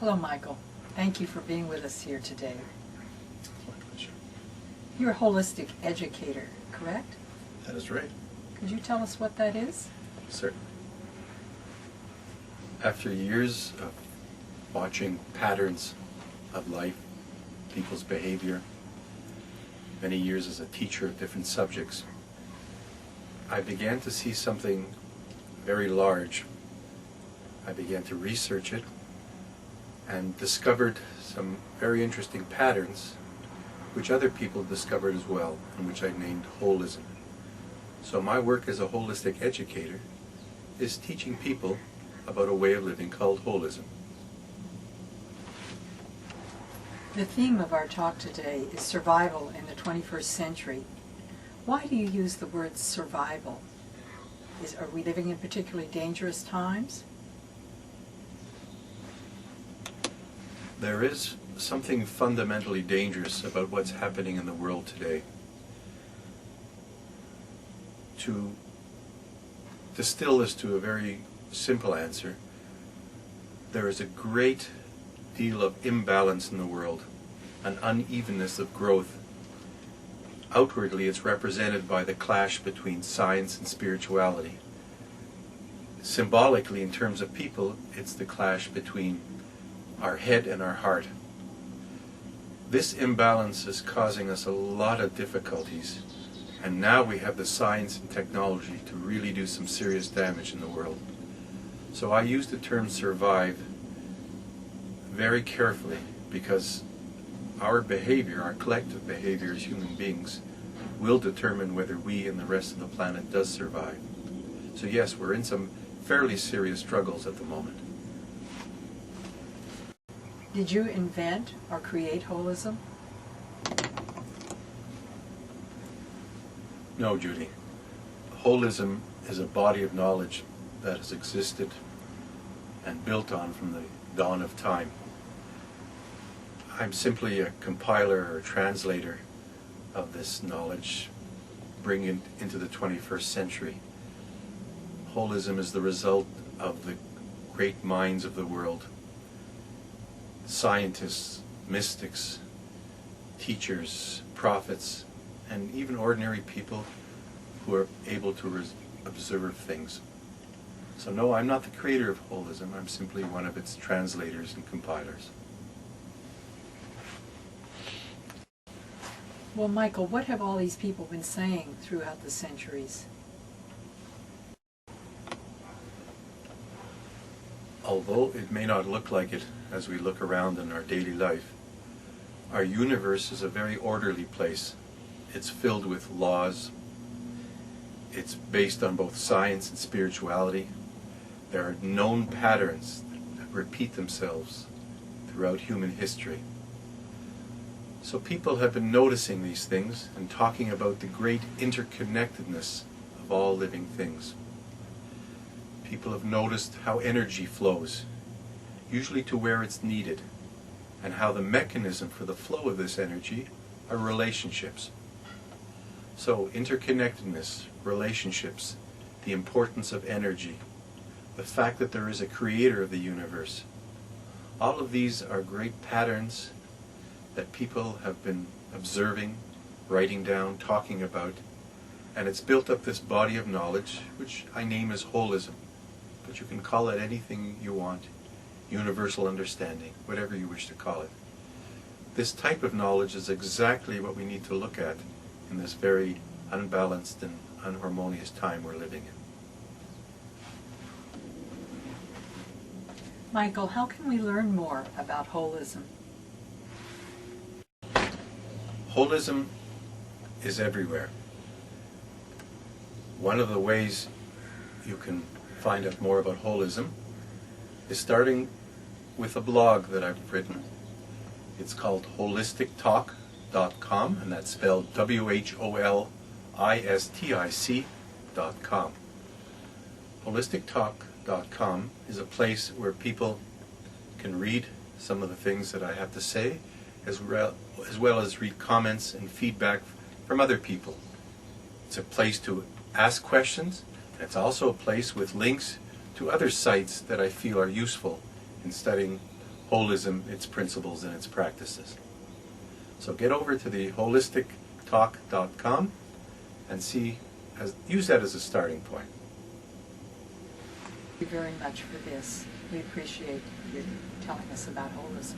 Hello, Michael. Thank you for being with us here today. My pleasure. You're a holistic educator, correct? That is right. Could you tell us what that is? Certainly. After years of watching patterns of life, people's behavior, many years as a teacher of different subjects, I began to see something very large. I began to research it and discovered some very interesting patterns which other people discovered as well, and which I named holism. So my work as a holistic educator is teaching people about a way of living called holism. The theme of our talk today is survival in the 21st century. Why do you use the word survival? Are we living in particularly dangerous times? There is something fundamentally dangerous about what's happening in the world today. To distill this to a very simple answer, there is a great deal of imbalance in the world, an unevenness of growth. Outwardly, it's represented by the clash between science and spirituality. Symbolically, in terms of people, it's the clash between our head and our heart. This imbalance is causing us a lot of difficulties, and now we have the science and technology to really do some serious damage in the world. So I use the term survive very carefully, because our behavior, our collective behavior as human beings, will determine whether we and the rest of the planet does survive. So yes, we're in some fairly serious struggles at the moment. Did you invent or create holism? No, Judy. Holism is a body of knowledge that has existed and built on from the dawn of time. I'm simply a compiler or translator of this knowledge, bringing it into the 21st century. Holism is the result of the great minds of the world, scientists, mystics, teachers, prophets, and even ordinary people who are able to observe things. So no, I'm not the creator of holism, I'm simply one of its translators and compilers. Well, Michael, what have all these people been saying throughout the centuries? Although it may not look like it as we look around in our daily life, our universe is a very orderly place. It's filled with laws. It's based on both science and spirituality. There are known patterns that repeat themselves throughout human history. So people have been noticing these things and talking about the great interconnectedness of all living things. People have noticed how energy flows, usually to where it's needed, and how the mechanism for the flow of this energy are relationships. So interconnectedness, relationships, the importance of energy, the fact that there is a creator of the universe, all of these are great patterns that people have been observing, writing down, talking about, and it's built up this body of knowledge, which I name as holism. But you can call it anything you want, universal understanding, whatever you wish to call it. This type of knowledge is exactly what we need to look at in this very unbalanced and unharmonious time we're living in. Michael, how can we learn more about holism? Holism is everywhere. One of the ways you can find out more about holism is starting with a blog that I've written. It's called wholistictalk.com, and that's spelled WHOLISTIC.com. Wholistictalk.com is a place where people can read some of the things that I have to say, as well as read comments and feedback from other people. It's a place to ask questions, and it's also a place with links to other sites that I feel are useful in studying holism, its principles, and its practices. So get over to the wholistictalk.com and use that as a starting point. Thank you very much for this. We appreciate you telling us about holism.